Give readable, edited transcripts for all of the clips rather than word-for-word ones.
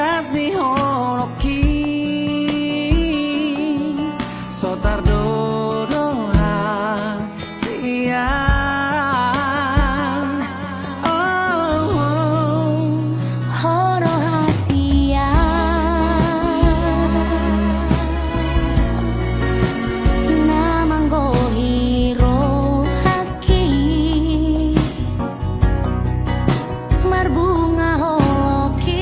bagas ni holoki so tardono hasian oh horo hasian namanggo hiro haki marbunga holoki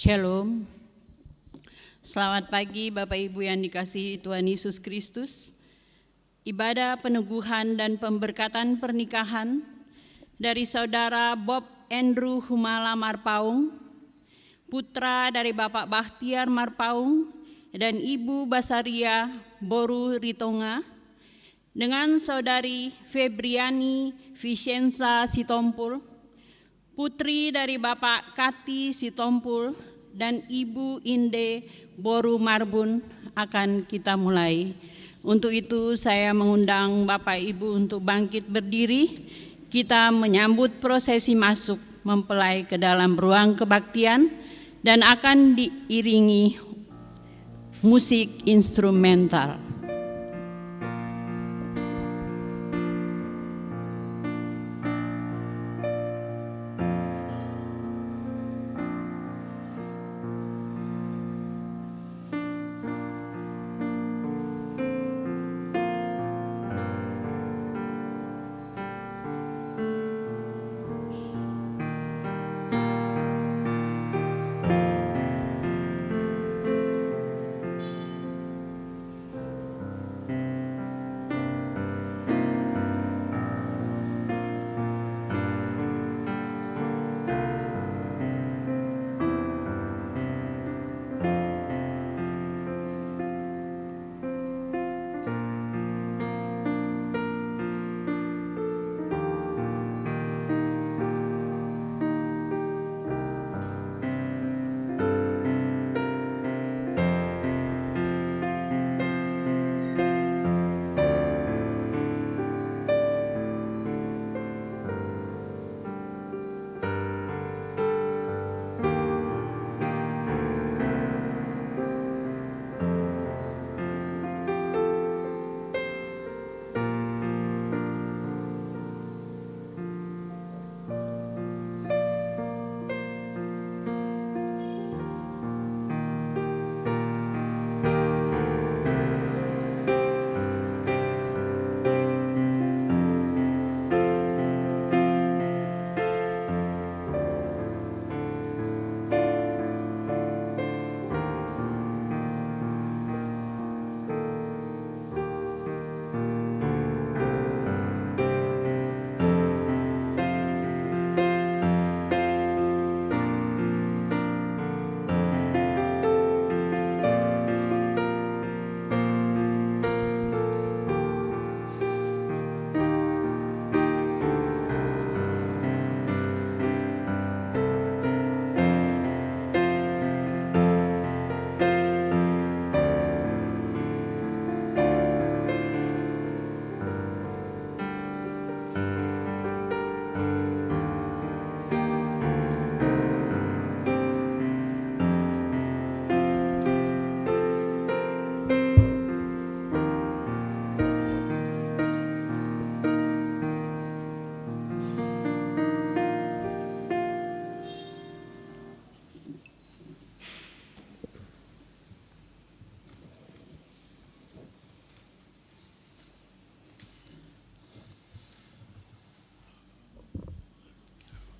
Shalom. Selamat pagi Bapak Ibu yang dikasihi Tuhan Yesus Kristus. Ibadah peneguhan dan pemberkatan pernikahan dari Saudara Bob Andrew Humala Marpaung, putra dari Bapak Bahtiar Marpaung dan Ibu Basaria Boru Ritonga, dengan Saudari Febriani Vicenza Sitompul, putri dari Bapak Kati Sitompul dan Ibu Inde Boru Marbun, akan kita mulai. Untuk itu saya mengundang Bapak Ibu untuk bangkit berdiri. Kita menyambut prosesi masuk mempelai ke dalam ruang kebaktian dan akan diiringi musik instrumental.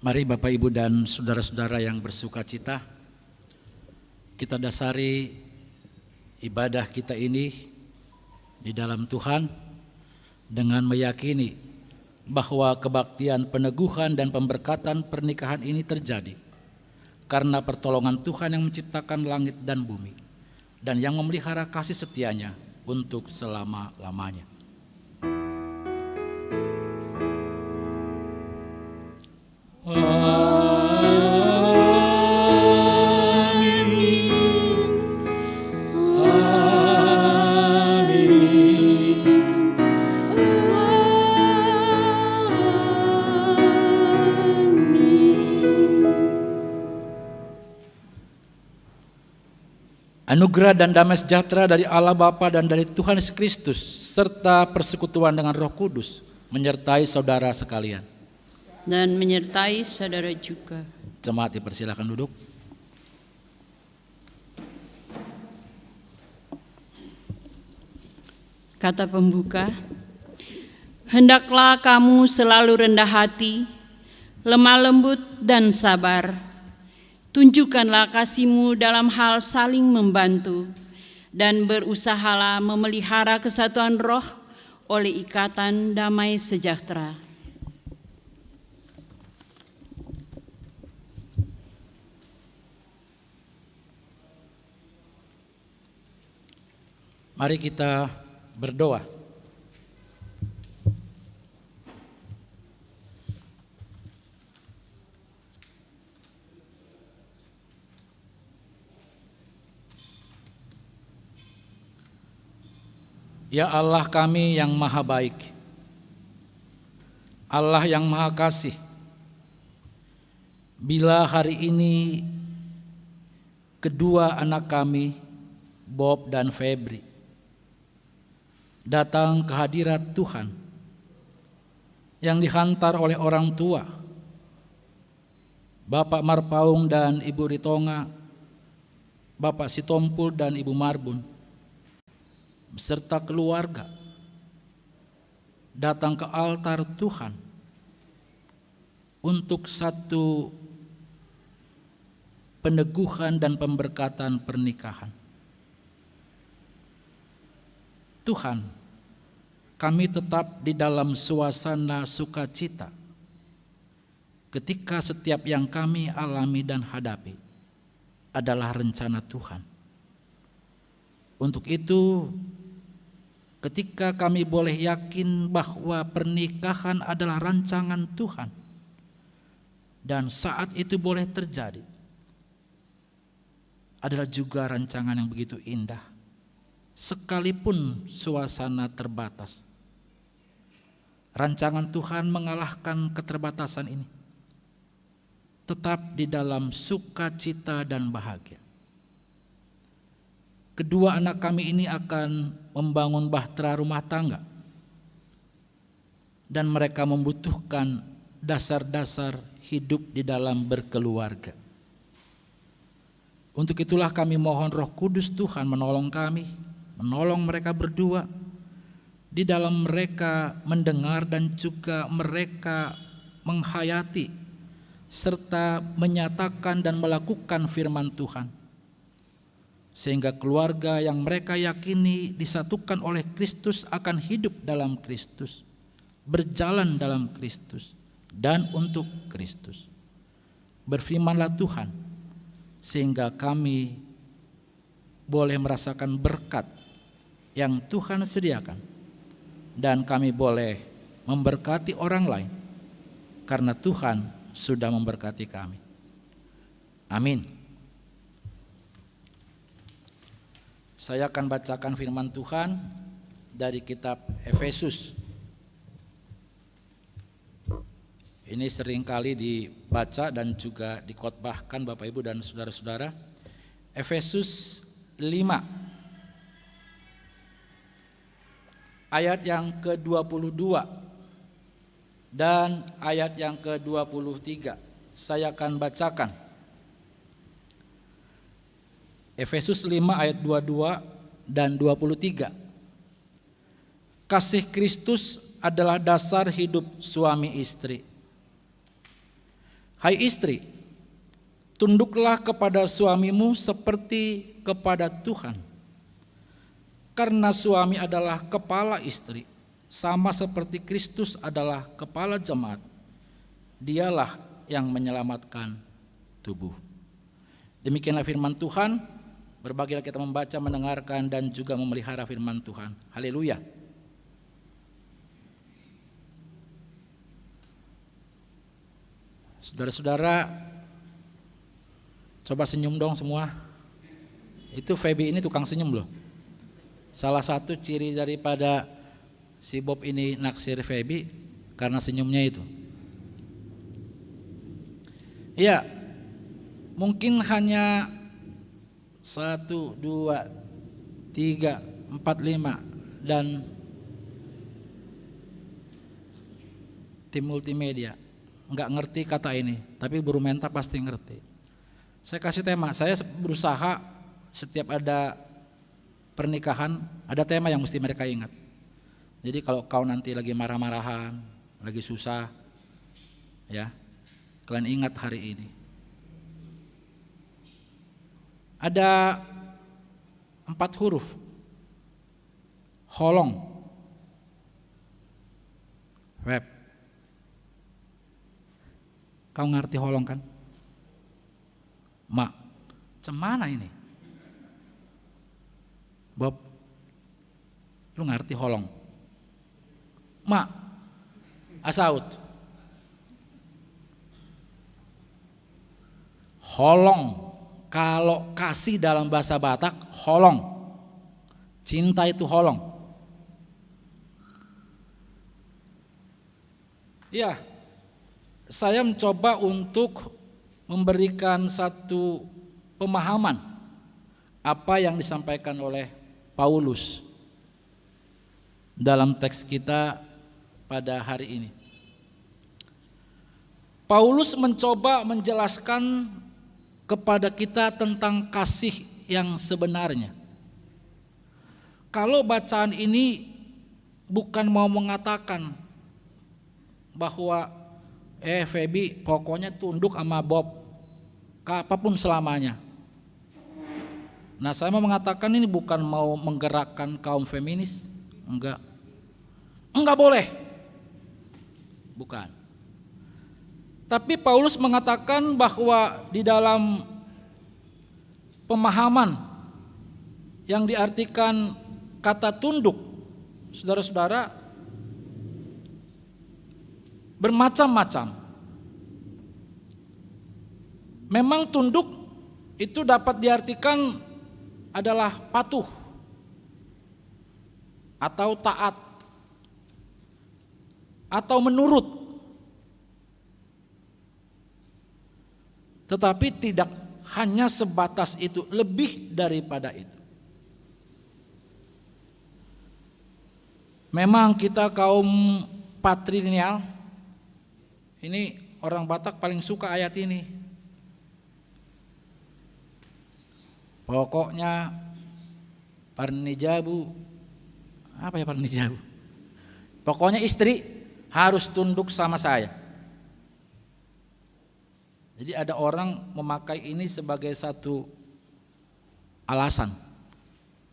Mari Bapak Ibu dan saudara-saudara yang bersuka cita, kita dasari ibadah kita ini di dalam Tuhan dengan meyakini bahwa kebaktian peneguhan dan pemberkatan pernikahan ini terjadi karena pertolongan Tuhan yang menciptakan langit dan bumi dan yang memelihara kasih setianya untuk selama-lamanya. Anugerah dan damai sejahtera dari Allah Bapa dan dari Tuhan Yesus Kristus serta persekutuan dengan Roh Kudus menyertai saudara sekalian. Dan menyertai saudara juga. Jemaat dipersilakan duduk. Kata pembuka, hendaklah kamu selalu rendah hati, lemah lembut dan sabar. Tunjukkanlah kasih-Mu dalam hal saling membantu, dan berusahalah memelihara kesatuan roh oleh ikatan damai sejahtera. Mari kita berdoa. Ya Allah kami yang maha baik, Allah yang maha kasih, bila hari ini kedua anak kami, Bob dan Febri, datang ke hadirat Tuhan yang dihantar oleh orang tua, Bapak Marpaung dan Ibu Ritonga, Bapak Sitompul dan Ibu Marbun, beserta keluarga, datang ke altar Tuhan untuk satu peneguhan dan pemberkatan pernikahan. Tuhan, kami tetap di dalam suasana sukacita ketika setiap yang kami alami dan hadapi adalah rencana Tuhan. Untuk itu, ketika kami boleh yakin bahwa pernikahan adalah rancangan Tuhan dan saat itu boleh terjadi, adalah juga rancangan yang begitu indah, sekalipun suasana terbatas. Rancangan Tuhan mengalahkan keterbatasan ini, tetap di dalam sukacita dan bahagia. Kedua anak kami ini akan membangun bahtera rumah tangga, dan mereka membutuhkan dasar-dasar hidup di dalam berkeluarga. Untuk itulah kami mohon Roh Kudus Tuhan menolong kami, menolong mereka berdua di dalam mereka mendengar dan juga mereka menghayati serta menyatakan dan melakukan firman Tuhan, sehingga keluarga yang mereka yakini disatukan oleh Kristus akan hidup dalam Kristus, berjalan dalam Kristus dan untuk Kristus. Berfirmanlah Tuhan, sehingga kami boleh merasakan berkat yang Tuhan sediakan, dan kami boleh memberkati orang lain karena Tuhan sudah memberkati kami. Amin. Saya akan bacakan firman Tuhan dari kitab Efesus. Ini seringkali dibaca dan juga dikhotbahkan Bapak Ibu dan saudara-saudara. Efesus 5 ayat yang ke-22 dan ayat yang ke-23. Saya akan bacakan. Efesus 5 ayat 22 dan 23. Kasih Kristus adalah dasar hidup suami istri. Hai istri, tunduklah kepada suamimu seperti kepada Tuhan. Karena suami adalah kepala istri, sama seperti Kristus adalah kepala jemaat. Dialah yang menyelamatkan tubuh. Demikianlah firman Tuhan. Berbahagialah kita membaca, mendengarkan, dan juga memelihara firman Tuhan. Haleluya. Saudara-saudara, coba senyum dong semua. Itu Feby ini tukang senyum loh. Salah satu ciri daripada si Bob ini naksir Feby karena senyumnya itu. Ya, mungkin hanya 1, 2, 3, 4, 5 dan tim multimedia nggak ngerti kata ini, tapi Buru Menta pasti ngerti. Saya kasih tema, saya berusaha setiap ada pernikahan ada tema yang mesti mereka ingat. Jadi kalau kau nanti lagi marah-marahan, lagi susah, ya kalian ingat hari ini. ada 4 huruf. Holong. Web. Kau ngerti holong kan? Mak, cemana ini? Bob, lu ngerti holong? Mak, asaut. Holong, kalau kasih dalam bahasa Batak, holong. Cinta itu holong. Ya, saya mencoba untuk memberikan satu pemahaman apa yang disampaikan oleh Paulus dalam teks kita pada hari ini. Paulus mencoba menjelaskan kepada kita tentang kasih yang sebenarnya. Kalau bacaan ini bukan mau mengatakan bahwa Feby pokoknya tunduk sama Bob apapun selamanya. Nah, saya mau mengatakan ini bukan mau menggerakkan kaum feminis, enggak boleh, bukan. Tapi Paulus mengatakan bahwa di dalam pemahaman yang diartikan kata tunduk, saudara-saudara, bermacam-macam. Memang tunduk itu dapat diartikan adalah patuh atau taat atau menurut. Tetapi tidak hanya sebatas itu, lebih daripada itu. Memang kita kaum patrilineal, ini orang Batak paling suka ayat ini. Pokoknya parnijabu, apa ya parnijabu? Pokoknya istri harus tunduk sama saya. Jadi ada orang memakai ini sebagai satu alasan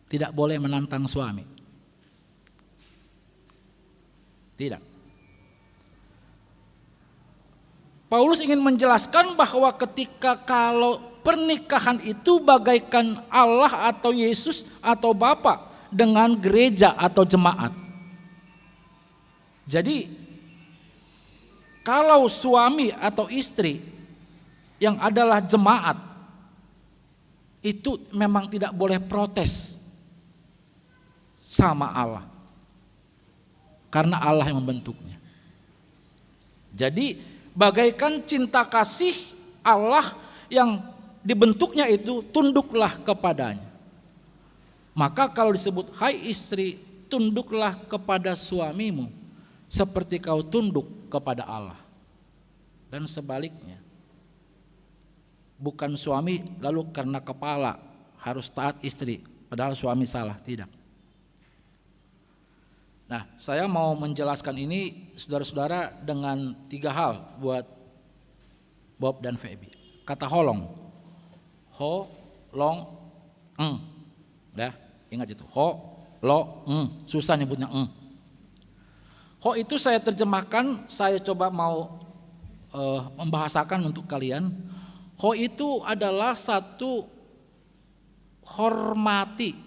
tidak boleh menantang suami. Tidak. Paulus ingin menjelaskan bahwa ketika kalau pernikahan itu bagaikan Allah atau Yesus atau Bapa dengan gereja atau jemaat. Jadi kalau suami atau istri yang adalah jemaat itu memang tidak boleh protes sama Allah, karena Allah yang membentuknya. Jadi bagaikan cinta kasih Allah yang dibentuknya itu, tunduklah kepadanya. Maka kalau disebut hai istri, tunduklah kepada suamimu seperti kau tunduk kepada Allah. Dan sebaliknya, bukan suami lalu karena kepala harus taat istri padahal suami salah, tidak. Nah, saya mau menjelaskan ini saudara-saudara dengan 3 hal buat Bob dan Feby. Kata holong, ho, long, dah ingat itu, ho, lo, susah nyebutnya Ho itu saya terjemahkan, saya coba mau membahasakan untuk kalian. Ho itu adalah satu hormati.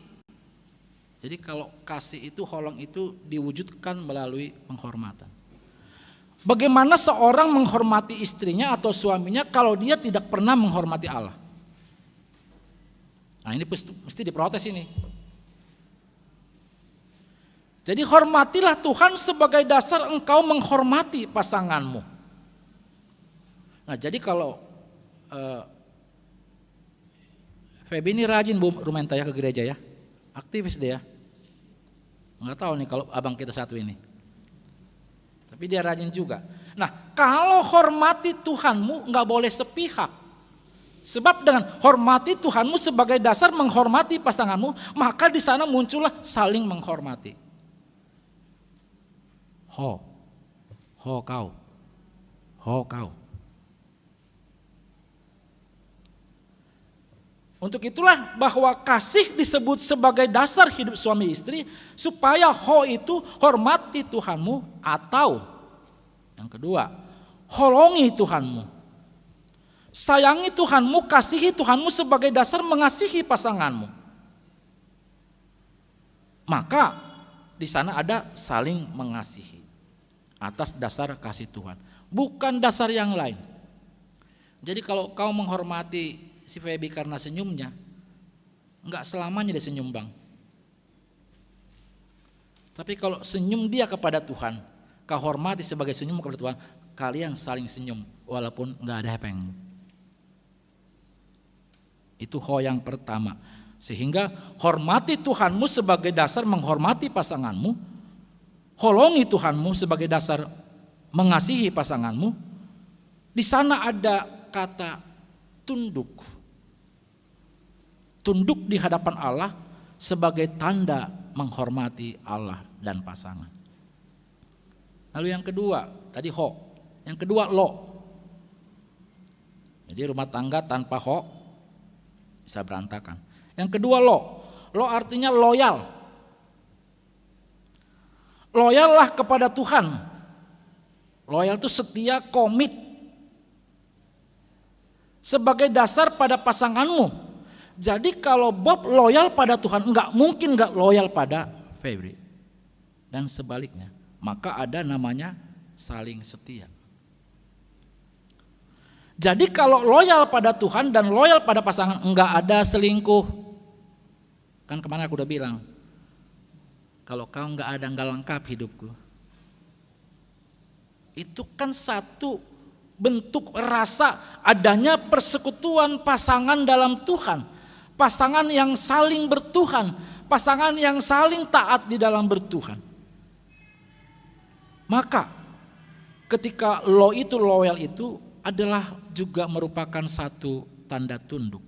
Jadi kalau kasih itu, holong itu diwujudkan melalui penghormatan. Bagaimana seorang menghormati istrinya atau suaminya kalau dia tidak pernah menghormati Allah? Nah, ini mesti diprotes ini. Jadi hormatilah Tuhan sebagai dasar engkau menghormati pasanganmu. Nah, jadi kalau Feby ini rajin Bu Rumentaya ke gereja ya, aktivis dia. Nggak tahu nih kalau abang kita satu ini, tapi dia rajin juga. Nah, kalau hormati Tuhanmu nggak boleh sepihak. Sebab dengan hormati Tuhanmu sebagai dasar menghormati pasanganmu, maka di sana muncullah saling menghormati. Ho kau, ho kau. Untuk itulah bahwa kasih disebut sebagai dasar hidup suami istri, supaya itu hormati Tuhanmu, atau yang kedua, holongi Tuhanmu. Sayangi Tuhanmu, kasihi Tuhanmu sebagai dasar mengasihi pasanganmu. Maka di sana ada saling mengasihi atas dasar kasih Tuhan, bukan dasar yang lain. Jadi kalau kau menghormati si Feby karena senyumnya, enggak selamanya dia senyum, Bang. Tapi kalau senyum dia kepada Tuhan, kau hormati sebagai senyum kepada Tuhan, kalian saling senyum walaupun enggak ada hepeng. Itu yang pertama. Sehingga hormati Tuhanmu sebagai dasar menghormati pasanganmu, holongi Tuhanmu sebagai dasar mengasihi pasanganmu. Di sana ada kata tunduk. Tunduk di hadapan Allah sebagai tanda menghormati Allah dan pasangan. Lalu yang kedua, tadi yang kedua lo. Jadi rumah tangga tanpa bisa berantakan. Yang kedua lo artinya loyal. Loyallah kepada Tuhan. Loyal itu setia, komit. Sebagai dasar pada pasanganmu. Jadi kalau Bob loyal pada Tuhan, enggak mungkin enggak loyal pada Febri. Dan sebaliknya, maka ada namanya saling setia. Jadi kalau loyal pada Tuhan dan loyal pada pasangan, enggak ada selingkuh. Kan kemana aku udah bilang, kalau kau enggak lengkap hidupku. Itu kan satu bentuk rasa adanya persekutuan pasangan dalam Tuhan. Pasangan yang saling bertuhan, pasangan yang saling taat di dalam bertuhan. Maka ketika itu loyal itu adalah juga merupakan satu tanda tunduk.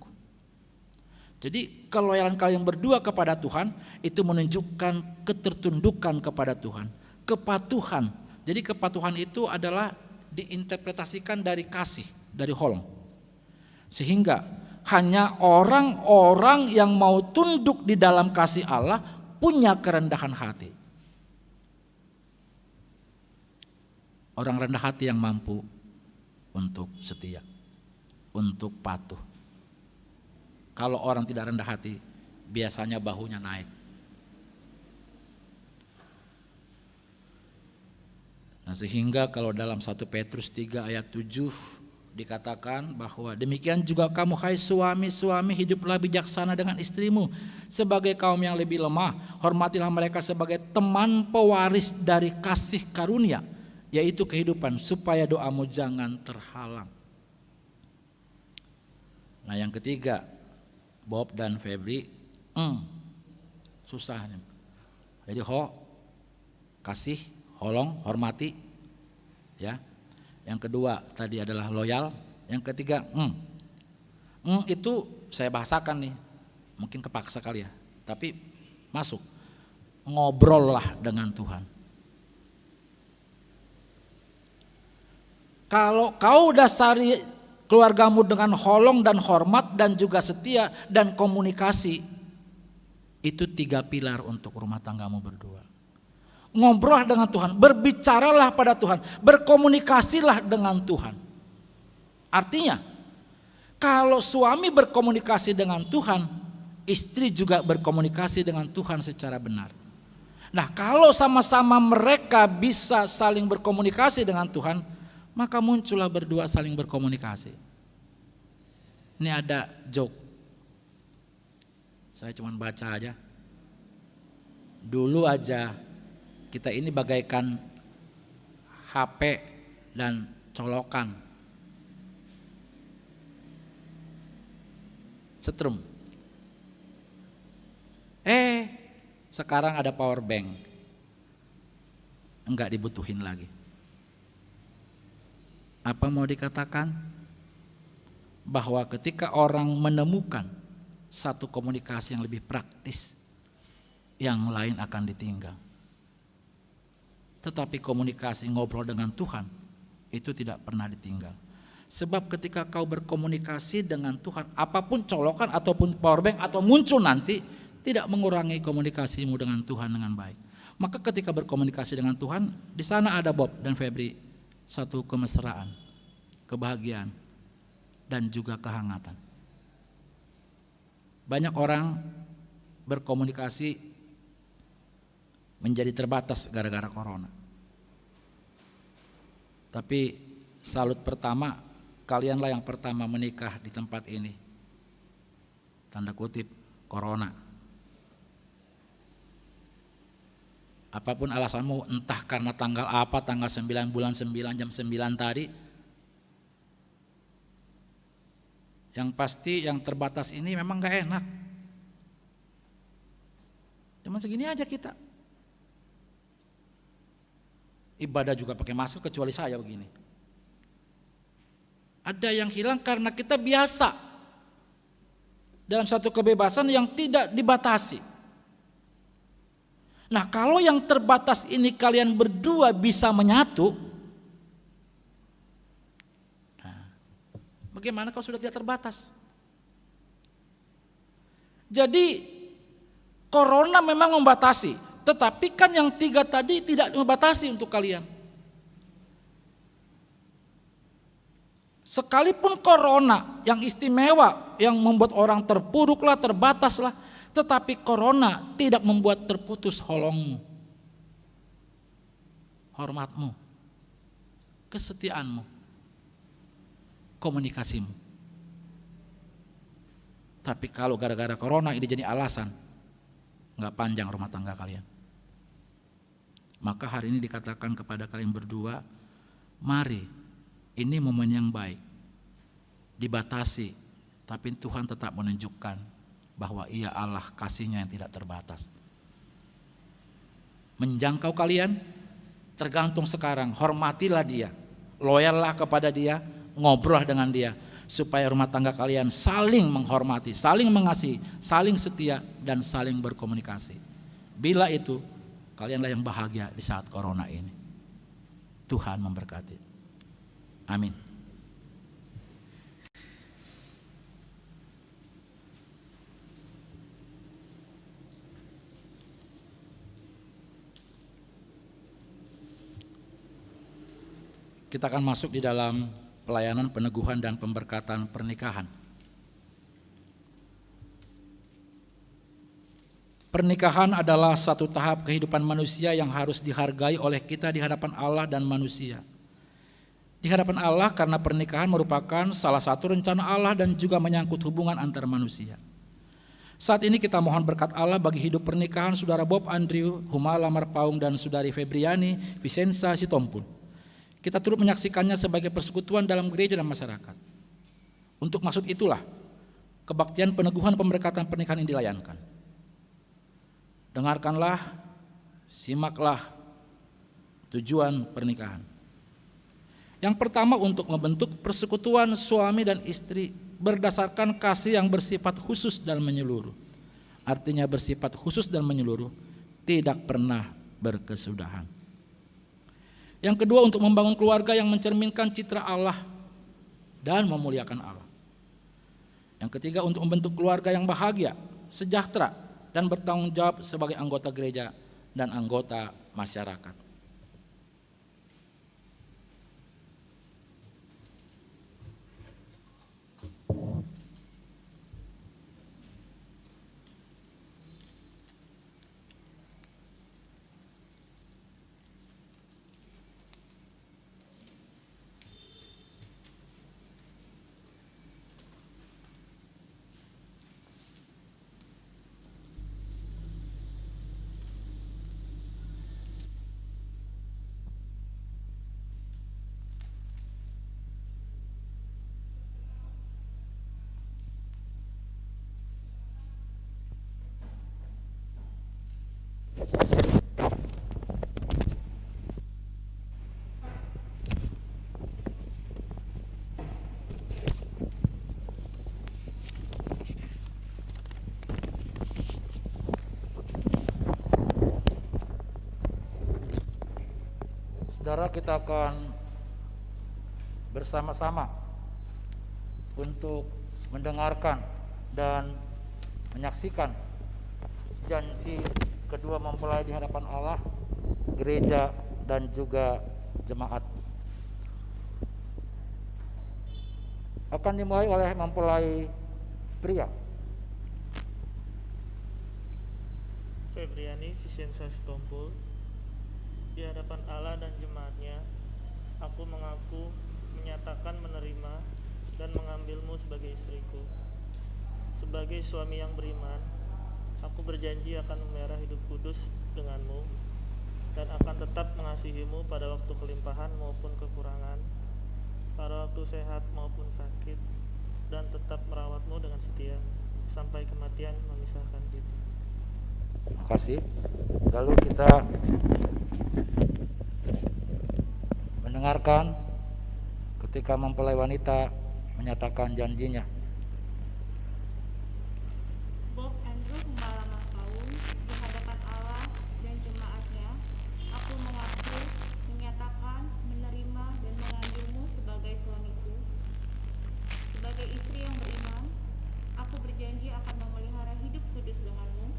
Jadi keloyalan kalian berdua kepada Tuhan itu menunjukkan ketertundukan kepada Tuhan, kepatuhan. Jadi kepatuhan itu adalah diinterpretasikan dari kasih, dari holong. Sehingga hanya orang-orang yang mau tunduk di dalam kasih Allah punya kerendahan hati. Orang rendah hati yang mampu untuk setia, untuk patuh. Kalau orang tidak rendah hati, biasanya bahunya naik. Nah, sehingga kalau dalam 1 Petrus 3 ayat 7 dikatakan bahwa demikian juga kamu hai suami-suami hiduplah bijaksana dengan istrimu sebagai kaum yang lebih lemah. Hormatilah mereka sebagai teman pewaris dari kasih karunia, yaitu kehidupan, supaya doamu jangan terhalang. Nah yang ketiga, Bob dan Febri, susah. Jadi kasih, holong, hormati, ya. Yang kedua tadi adalah loyal. Yang ketiga, itu saya bahasakan nih, mungkin kepaksa kali ya, tapi masuk. Ngobrol lah dengan Tuhan. Kalau kau dasari keluargamu dengan holong dan hormat dan juga setia dan komunikasi, itu 3 pilar untuk rumah tanggamu berdua. Ngobrol dengan Tuhan, berbicaralah pada Tuhan, berkomunikasilah dengan Tuhan. Artinya, kalau suami berkomunikasi dengan Tuhan, istri juga berkomunikasi dengan Tuhan secara benar. Nah, kalau sama-sama mereka bisa saling berkomunikasi dengan Tuhan, maka muncullah berdua saling berkomunikasi. Ini ada joke. Saya cuma baca aja. Dulu aja kita ini bagaikan HP dan colokan. Setrum. Sekarang ada power bank. Enggak dibutuhin lagi. Apa mau dikatakan? Bahwa ketika orang menemukan satu komunikasi yang lebih praktis, yang lain akan ditinggal. Tetapi komunikasi ngobrol dengan Tuhan itu tidak pernah ditinggal. Sebab ketika kau berkomunikasi dengan Tuhan, apapun colokan ataupun powerbank atau muncul nanti, tidak mengurangi komunikasimu dengan Tuhan dengan baik. Maka ketika berkomunikasi dengan Tuhan, di sana ada Bob dan Febri, satu kemesraan, kebahagiaan, dan juga kehangatan. Banyak orang berkomunikasi menjadi terbatas gara-gara corona. Tapi salut pertama, kalianlah yang pertama menikah di tempat ini. Tanda kutip, corona. Apapun alasanmu, entah karena tanggal apa, tanggal 9 bulan 9 jam 9 tadi. Yang pasti yang terbatas ini memang gak enak. Cuman segini aja kita. Ibadah juga pakai masker kecuali saya begini. Ada yang hilang karena kita biasa dalam satu kebebasan yang tidak dibatasi. Nah, kalau yang terbatas ini kalian berdua bisa menyatu, nah, bagaimana kalau sudah tidak terbatas? Jadi corona memang membatasi, tetapi kan yang 3 tadi tidak membatasi untuk kalian. Sekalipun corona yang istimewa, yang membuat orang terpuruklah, terbataslah, tetapi corona tidak membuat terputus holongmu, hormatmu, kesetiaanmu, komunikasimu. Tapi kalau gara-gara corona ini jadi alasan, nggak panjang rumah tangga kalian. Maka hari ini dikatakan kepada kalian berdua, mari, ini momen yang baik, dibatasi, tapi Tuhan tetap menunjukkan bahwa Ia Allah kasih-Nya yang tidak terbatas. Menjangkau kalian tergantung sekarang, hormatilah Dia, loyallah kepada Dia, ngobrol dengan Dia, supaya rumah tangga kalian saling menghormati, saling mengasihi, saling setia, dan saling berkomunikasi. Bila itu, kalianlah yang bahagia di saat corona ini. Tuhan memberkati. Amin. Kita akan masuk di dalam pelayanan peneguhan dan pemberkatan pernikahan. Pernikahan adalah satu tahap kehidupan manusia yang harus dihargai oleh kita di hadapan Allah dan manusia. Di hadapan Allah karena pernikahan merupakan salah satu rencana Allah dan juga menyangkut hubungan antar manusia. Saat ini kita mohon berkat Allah bagi hidup pernikahan Saudara Bob Andrew Humala Marpaung dan Saudari Febriani Vicenza Sitompul. Kita turut menyaksikannya sebagai persekutuan dalam gereja dan masyarakat. Untuk maksud itulah kebaktian peneguhan pemberkatan pernikahan ini dilayankan. Dengarkanlah, simaklah tujuan pernikahan. Yang pertama, untuk membentuk persekutuan suami dan istri berdasarkan kasih yang bersifat khusus dan menyeluruh. Artinya bersifat khusus dan menyeluruh, tidak pernah berkesudahan. Yang kedua, untuk membangun keluarga yang mencerminkan citra Allah dan memuliakan Allah. Yang ketiga, untuk membentuk keluarga yang bahagia, sejahtera, dan bertanggung jawab sebagai anggota gereja dan anggota masyarakat. Saudara, kita akan bersama-sama untuk mendengarkan dan menyaksikan janji kedua mempelai di hadapan Allah, gereja, dan juga jemaat. Akan dimulai oleh mempelai pria. Febriani Vicenza Sitompul, di hadapan Allah dan jemaatnya, aku mengaku, menyatakan menerima, dan mengambilmu sebagai istriku. Sebagai suami yang beriman, aku berjanji akan memelihara hidup kudus denganmu, dan akan tetap mengasihimu pada waktu kelimpahan maupun kekurangan, pada waktu sehat maupun sakit, dan tetap merawatmu dengan setia, sampai kematian memisahkan kita. Terima kasih. Lalu kita mendengarkan ketika mempelai wanita menyatakan janjinya. Bob Andrew Humalama Paung, di hadapan Allah dan jemaatnya, aku mengaku, menyatakan, menerima, dan mengambilmu sebagai suamiku. Sebagai istri yang beriman, aku berjanji akan memelihara hidup kudus denganmu,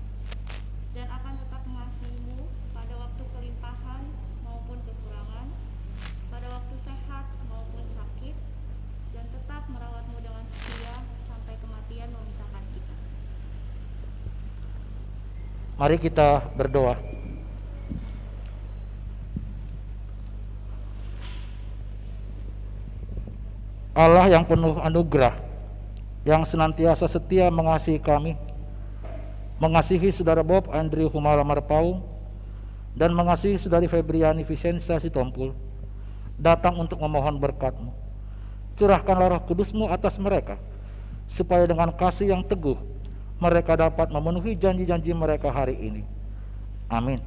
dan akan tetap mengasihimu pada waktu kelimpahan maupun kekurangan, pada waktu sehat maupun sakit, dan tetap merawatmu dengan setia sampai kematian memisahkan kita. Mari kita berdoa. Allah yang penuh anugerah, yang senantiasa setia mengasihi kami, mengasihi saudara Bob Andrew Humalama Paung, dan mengasihi saudari Febriani Vicenza Sitompul, datang untuk memohon berkat-Mu. Curahkanlah Roh Kudus-Mu atas mereka, supaya dengan kasih yang teguh mereka dapat memenuhi janji-janji mereka hari ini. Amin.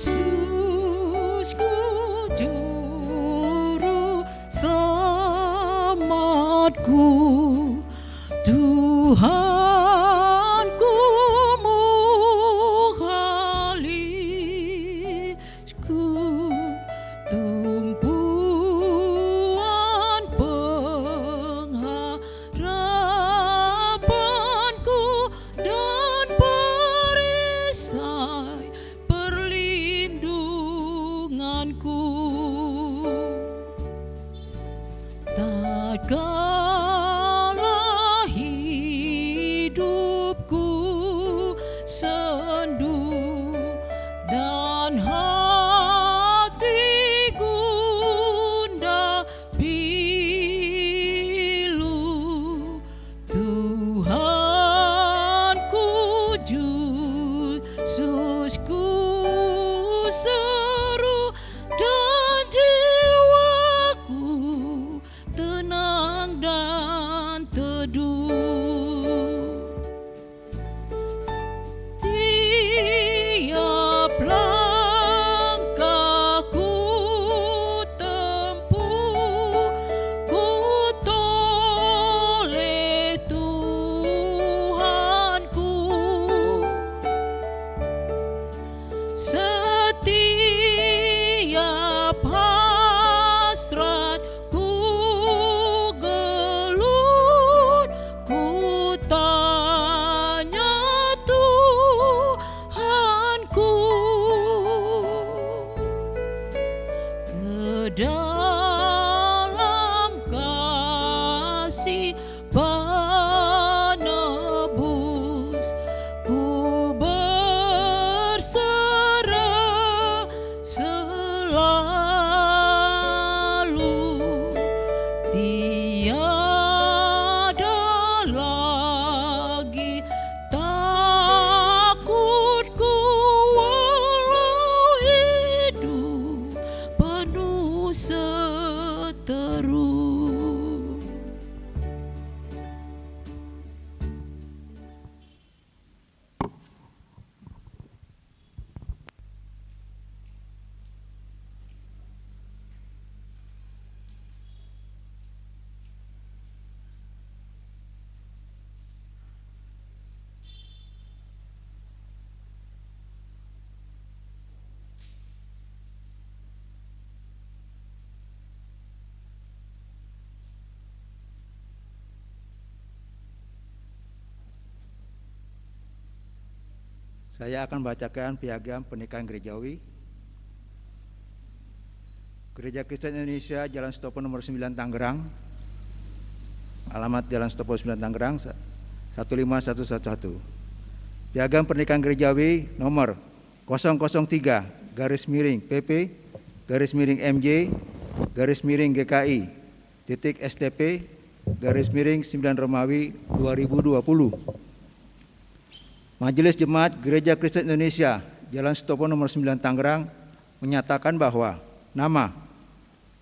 Yesusku juru selamatku, Tuhanku mukhalisku, tumpuan pengharapanku dan perisai perlindunganku. Tatkala hidupku sendu dan hati gundah pilu, Tuhanku Yesusku seru dan jiwaku tenang dan teduh. Setiap langkahku tempuh, ku toleh Tuhanku. Setiap hasratku gelut, ku tanya Tuhanku. Ke dalam kasih penebus ku berserah selalu, tiada lagi takutku walau hidup penuh seteru. Saya akan bacakan piagam pernikahan gerejawi. Gereja Kristen Indonesia, Jalan Setopo nomor 9 Tangerang. Alamat Jalan Setopo 9 Tangerang 15111. Piagam pernikahan gerejawi nomor 003/PP/MJ/GKI /STP/9 Romawi 2020. Majelis Jemaat Gereja Kristen Indonesia Jalan Setopo nomor 9 Tangerang menyatakan bahwa nama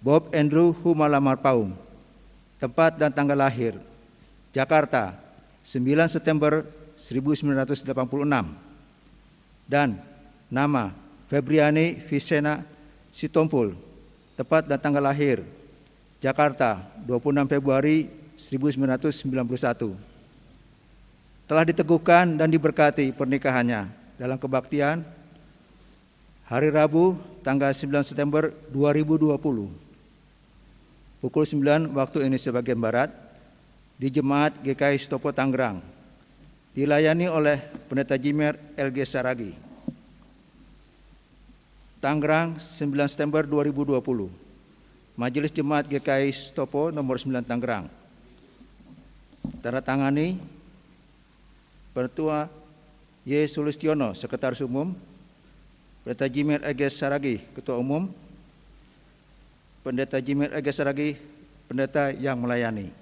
Bob Andrew Humalamar Paum, tempat dan tanggal lahir Jakarta 9 September 1986, dan nama Febriani Visena Sitompul, tempat dan tanggal lahir Jakarta 26 Februari 1991, telah diteguhkan dan diberkati pernikahannya dalam kebaktian hari Rabu tanggal 9 September 2020 pukul 9 waktu Indonesia bagian Barat di Jemaat GKI Setopo Tangerang, dilayani oleh Pendeta Jimer LG Saragi. Tangerang 9 September 2020. Majelis Jemaat GKI Setopo nomor 9 Tangerang. Tanda tangani Pertua Y. Sulistiono, Sekretaris Umum, Pendeta Jimer LG Saragi, Ketua Umum, Pendeta Jimer LG Saragi, Pendeta yang melayani.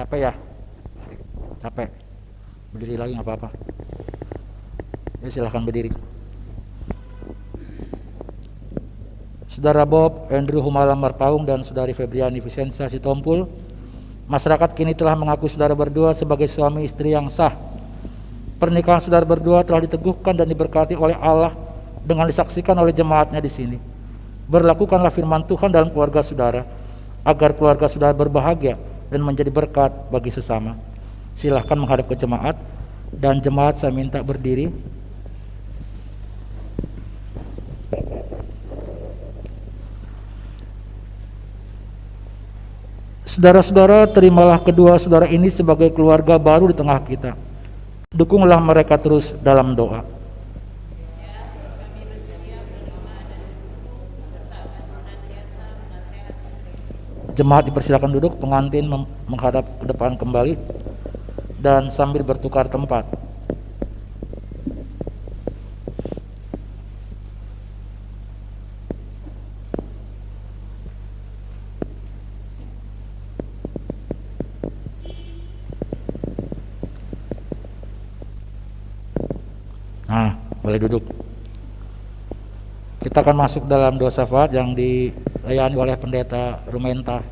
Capek ya? Capek? Berdiri lagi nggak apa-apa. Ya silahkan berdiri. Saudara Bob Andrew Humala Marpaung dan Saudari Febriani Vicenza Sitompul, masyarakat kini telah mengaku saudara berdua sebagai suami istri yang sah. Pernikahan saudara berdua telah diteguhkan dan diberkati oleh Allah dengan disaksikan oleh jemaatnya di sini. Berlakukanlah firman Tuhan dalam keluarga saudara, agar keluarga saudara berbahagia dan menjadi berkat bagi sesama. Silahkan menghadap ke jemaat, dan jemaat saya minta berdiri. Saudara-saudara, terimalah kedua saudara ini sebagai keluarga baru di tengah kita. Dukunglah mereka terus dalam doa. Jemaat dipersilakan duduk, pengantin menghadap ke depan kembali dan sambil bertukar tempat. Nah, boleh duduk. Kita akan masuk dalam doa syafaat yang dilayani oleh Pendeta Rumenta.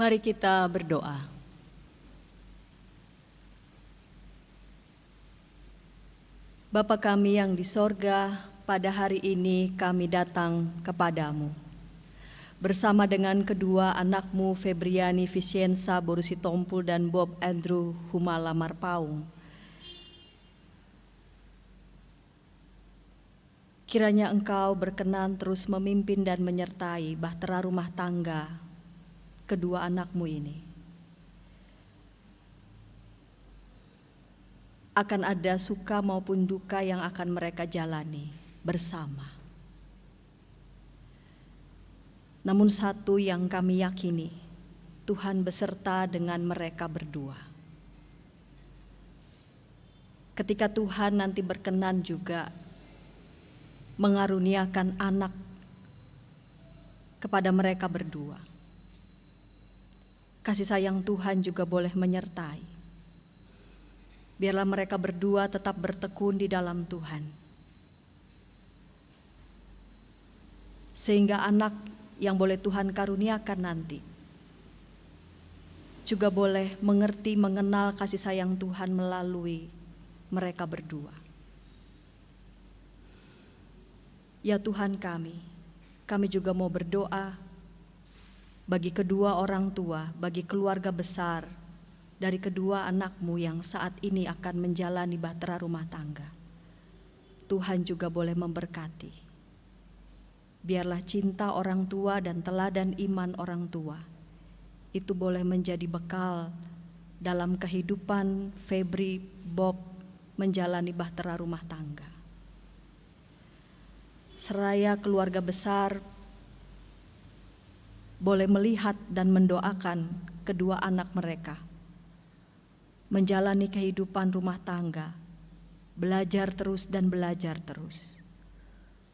Mari kita berdoa. Bapa kami yang di sorga, pada hari ini kami datang kepadamu. Bersama dengan kedua anakmu Febriani Vicenza Sitompul dan Bob Andrew Humala Marpaung. Kiranya Engkau berkenan terus memimpin dan menyertai bahtera rumah tangga kedua anakmu ini. Akan ada suka maupun duka yang akan mereka jalani bersama. Namun satu yang kami yakini, Tuhan beserta dengan mereka berdua. Ketika Tuhan nanti berkenan juga mengaruniakan anak kepada mereka berdua, kasih sayang Tuhan juga boleh menyertai. Biarlah mereka berdua tetap bertekun di dalam Tuhan. Sehingga anak yang boleh Tuhan karuniakan nanti juga boleh mengerti, mengenal kasih sayang Tuhan melalui mereka berdua. Ya Tuhan kami juga mau berdoa bagi kedua orang tua, bagi keluarga besar dari kedua anakmu yang saat ini akan menjalani bahtera rumah tangga. Tuhan juga boleh memberkati. Biarlah cinta orang tua dan teladan iman orang tua itu boleh menjadi bekal dalam kehidupan Febri, Bob menjalani bahtera rumah tangga. Seraya keluarga besar boleh melihat dan mendoakan kedua anak mereka menjalani kehidupan rumah tangga, belajar terus dan belajar terus,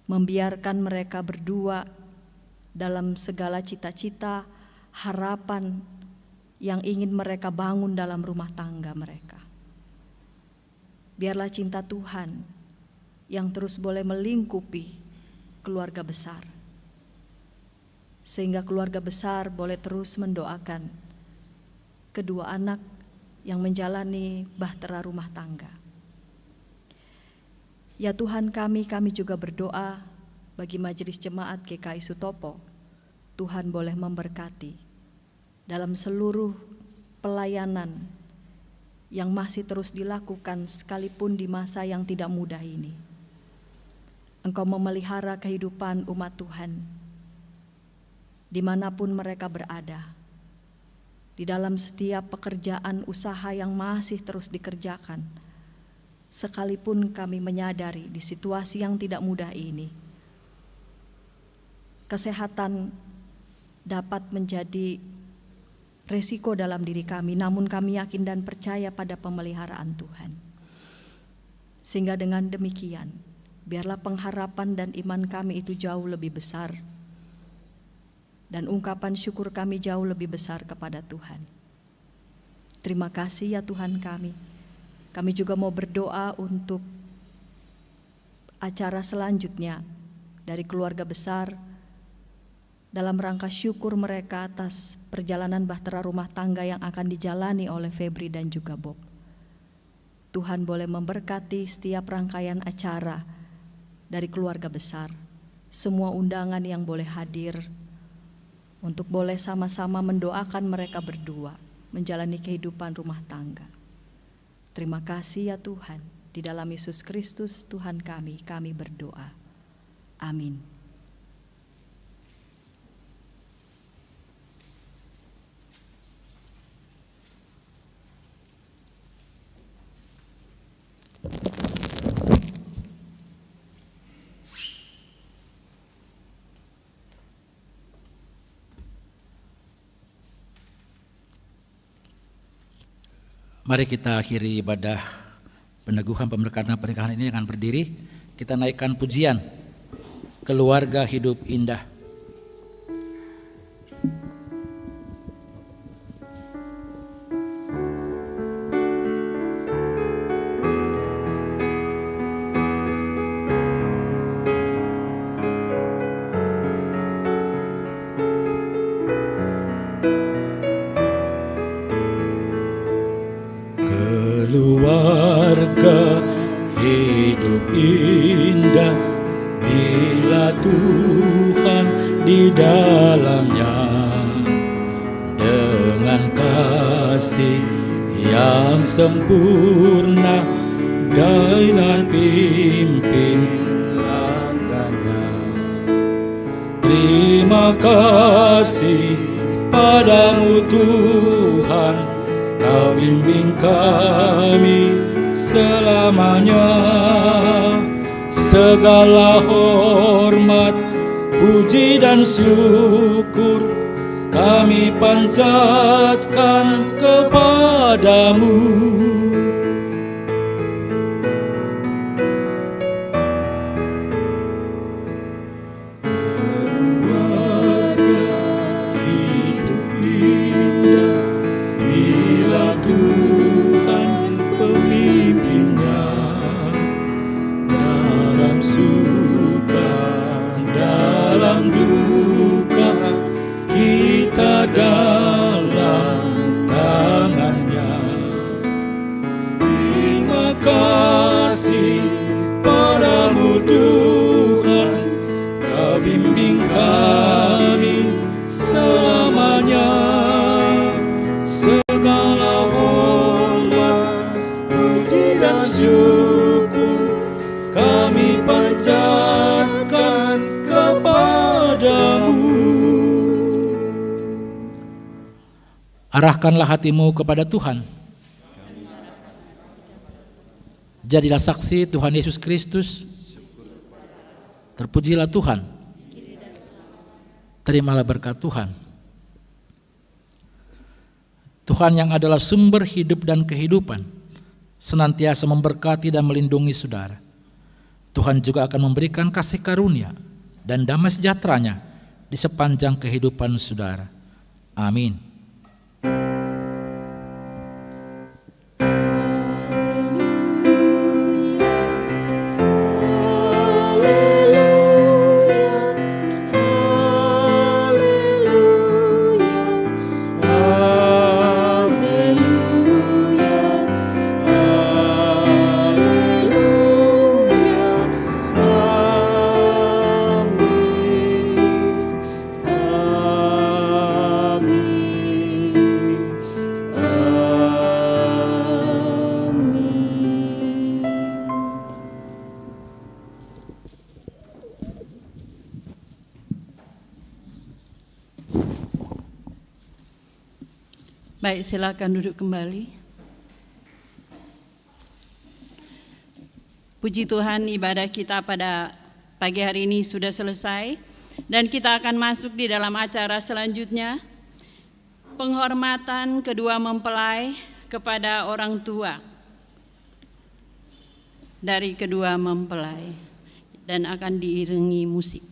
membiarkan mereka berdua dalam segala cita-cita, harapan yang ingin mereka bangun dalam rumah tangga mereka. Biarlah cinta Tuhan yang terus boleh melingkupi keluarga besar, sehingga keluarga besar boleh terus mendoakan kedua anak yang menjalani bahtera rumah tangga. Ya Tuhan kami juga berdoa bagi Majelis Jemaat GKI Sutopo. Tuhan boleh memberkati dalam seluruh pelayanan yang masih terus dilakukan sekalipun di masa yang tidak mudah ini. Engkau memelihara kehidupan umat Tuhan dimanapun mereka berada, di dalam setiap pekerjaan usaha yang masih terus dikerjakan. Sekalipun kami menyadari di situasi yang tidak mudah ini, kesehatan dapat menjadi resiko dalam diri kami, namun kami yakin dan percaya pada pemeliharaan Tuhan. Sehingga dengan demikian, biarlah pengharapan dan iman kami itu jauh lebih besar, dan ungkapan syukur kami jauh lebih besar kepada Tuhan. Terima kasih ya Tuhan kami. Kami juga mau berdoa untuk acara selanjutnya dari keluarga besar dalam rangka syukur mereka atas perjalanan bahtera rumah tangga yang akan dijalani oleh Febri dan juga Bob. Tuhan boleh memberkati setiap rangkaian acara dari keluarga besar, semua undangan yang boleh hadir, untuk boleh sama-sama mendoakan mereka berdua menjalani kehidupan rumah tangga. Terima kasih ya Tuhan, di dalam Yesus Kristus Tuhan kami berdoa. Amin. Mari kita akhiri ibadah peneguhan pemberkatan pernikahan ini dengan berdiri. Kita naikkan pujian Keluarga Hidup Indah. Keluarga hidup indah bila Tuhan di dalamnya, dengan kasih yang sempurna dan pimpin langkahnya. Terima kasih padamu Tuhan, Kau bimbing kami selamanya. Segala hormat, puji dan syukur kami panjatkan kepadamu. Arahkanlah hatimu kepada Tuhan. Jadilah saksi Tuhan Yesus Kristus. Terpujilah Tuhan. Terimalah berkat Tuhan. Tuhan yang adalah sumber hidup dan kehidupan, senantiasa memberkati dan melindungi saudara. Tuhan juga akan memberikan kasih karunia dan damai sejahteranya di sepanjang kehidupan saudara. Amin. Baik, silakan duduk kembali. Puji Tuhan, ibadah kita pada pagi hari ini sudah selesai. Dan kita akan masuk di dalam acara selanjutnya, penghormatan kedua mempelai kepada orang tua dari kedua mempelai, dan akan diiringi musik.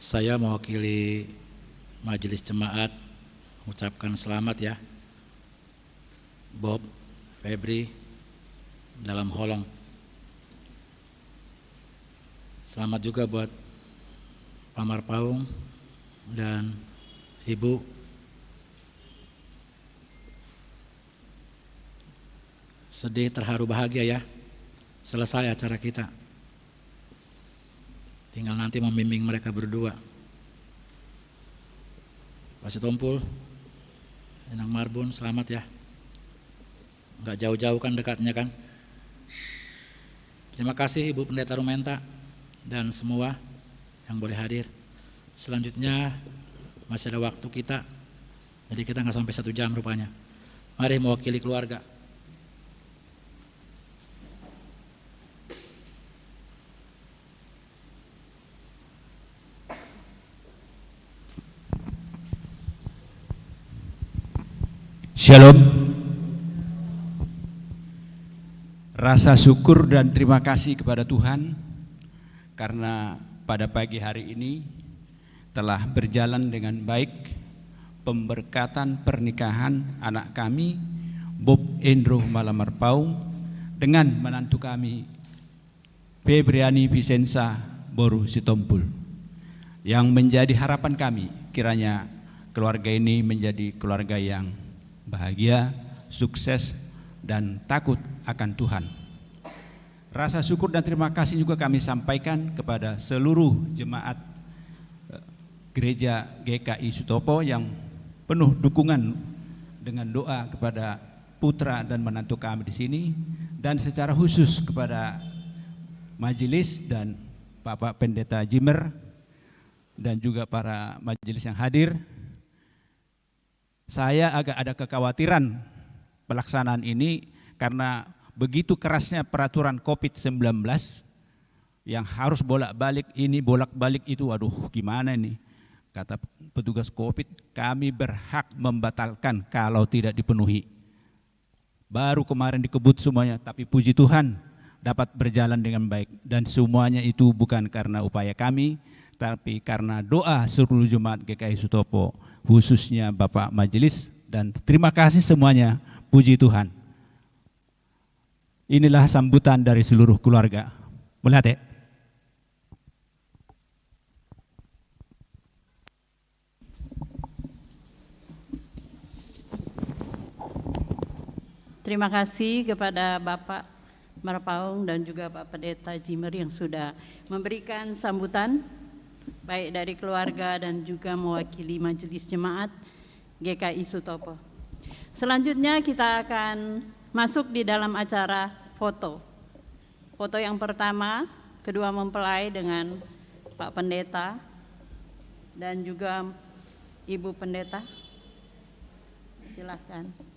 Saya mewakili Majelis Jemaat mengucapkan selamat ya Bob, Febri dalam holong. Selamat juga buat Pamar Paung dan Ibu. Sedih, terharu, bahagia ya. Selesai acara kita. Tinggal nanti membimbing mereka berdua. Pak Sitompul, Enang Marbun, selamat ya. Enggak jauh-jauh kan dekatnya kan. Terima kasih Ibu Pendeta Rumenta dan semua yang boleh hadir. Selanjutnya masih ada waktu kita, jadi kita nggak sampai 1 jam rupanya. Mari mewakili keluarga. Shalom. Rasa syukur dan terima kasih kepada Tuhan karena pada pagi hari ini telah berjalan dengan baik pemberkatan pernikahan anak kami Bob Andrew Malamar Paung dengan menantu kami Febriani Vicenza Boru Sitompul. Yang menjadi harapan kami kiranya keluarga ini menjadi keluarga yang bahagia, sukses, dan takut akan Tuhan. Rasa syukur dan terima kasih juga kami sampaikan kepada seluruh jemaat Gereja GKI Sutopo yang penuh dukungan dengan doa kepada putra dan menantu kami di sini, dan secara khusus kepada majelis dan Bapak Pendeta Jimmer dan juga para majelis yang hadir. Saya agak ada kekhawatiran pelaksanaan ini karena begitu kerasnya peraturan COVID-19 yang harus bolak-balik ini, bolak-balik itu, aduh gimana ini? Kata petugas COVID, kami berhak membatalkan kalau tidak dipenuhi. Baru kemarin dikebut semuanya, tapi puji Tuhan dapat berjalan dengan baik. Dan semuanya itu bukan karena upaya kami, tapi karena doa seluruh jemaat GKI Sutopo, khususnya Bapak Majelis, dan terima kasih semuanya, puji Tuhan. Inilah sambutan dari seluruh keluarga. Melihat ya? Terima kasih kepada Bapak Marpaung dan juga Pak Pendeta Jimmer yang sudah memberikan sambutan baik dari keluarga dan juga mewakili Majelis Jemaat GKI Sutopo. Selanjutnya kita akan masuk di dalam acara foto. Foto yang pertama, kedua mempelai dengan Pak Pendeta dan juga Ibu Pendeta. Silakan.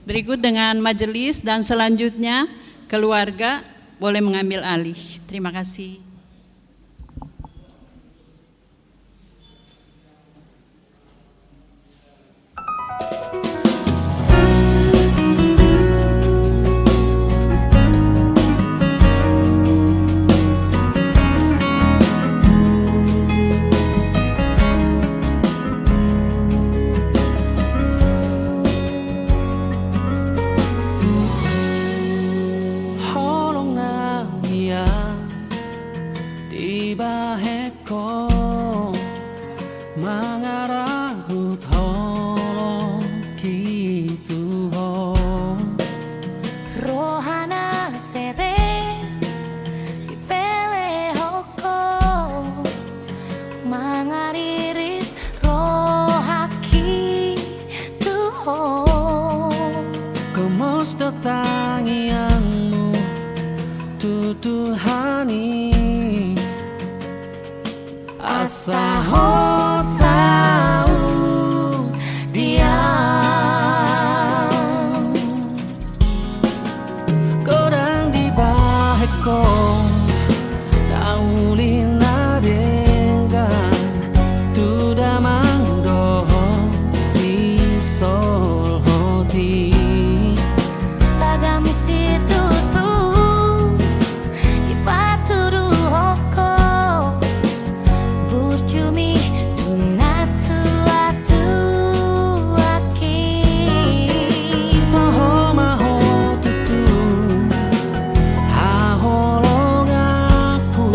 Berikut dengan majelis dan selanjutnya keluarga boleh mengambil alih. Terima kasih. Holong nangis di baheko mangarahut holong gitu ho Rohana sere ipele hoko mangaririt rohaki tuho Kemos datangianmu tutuhani asa hosau dia Kodang di baheko daulina dengan tudamang dohong si sol hoti tagami situ tu ipaturu hoko burjumi tunatu atu aki Toho maho tutu haholong aku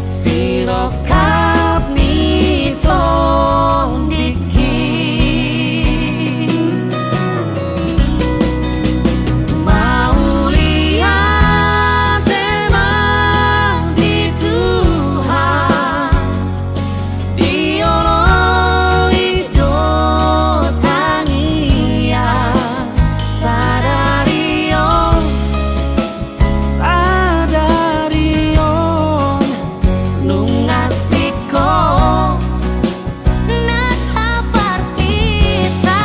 sirokap nito diki mau lihat emang di Tuhan diolong hidup tangia sadarion nungasiko nakabar sita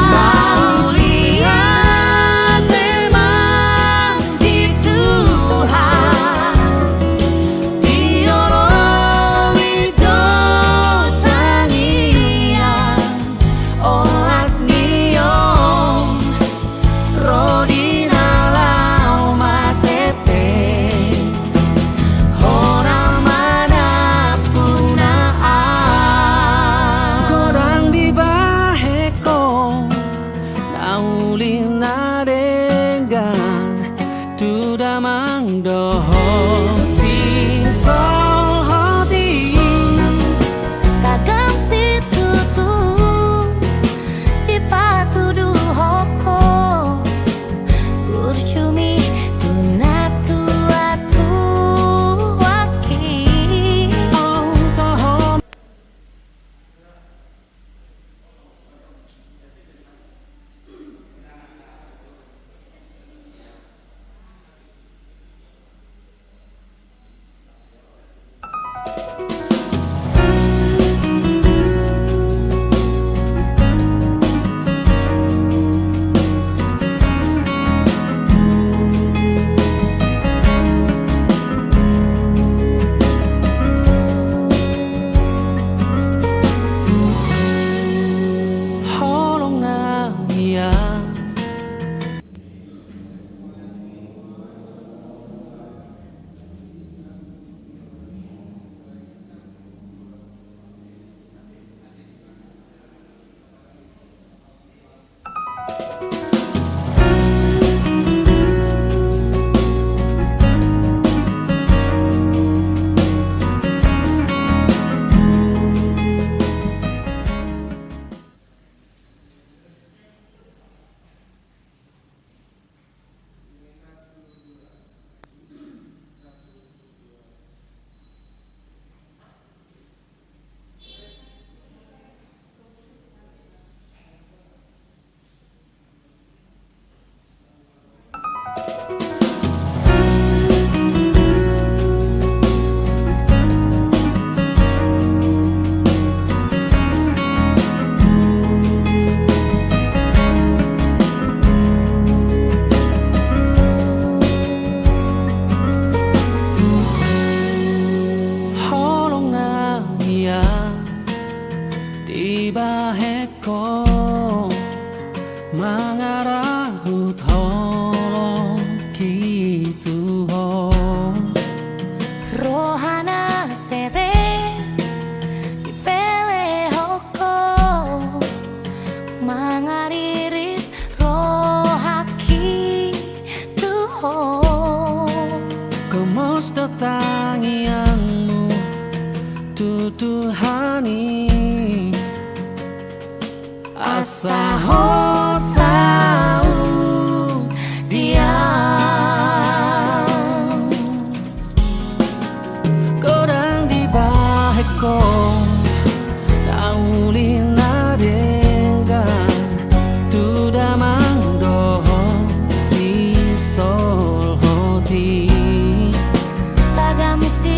mau lihat emang di Tuhan diolong hidup tangia olat niom rodina lau matepe orang manapun Kodang di baheko naulina dengan tudamang dohot si sol hoti tagam situ tu ipatudu hoko burjumi tunatu atu aki Toho hos tangiangmu tu Tuhani asa hosau dia korang di baheko taulina dengan tu damang doho si sol hoti Tagamisi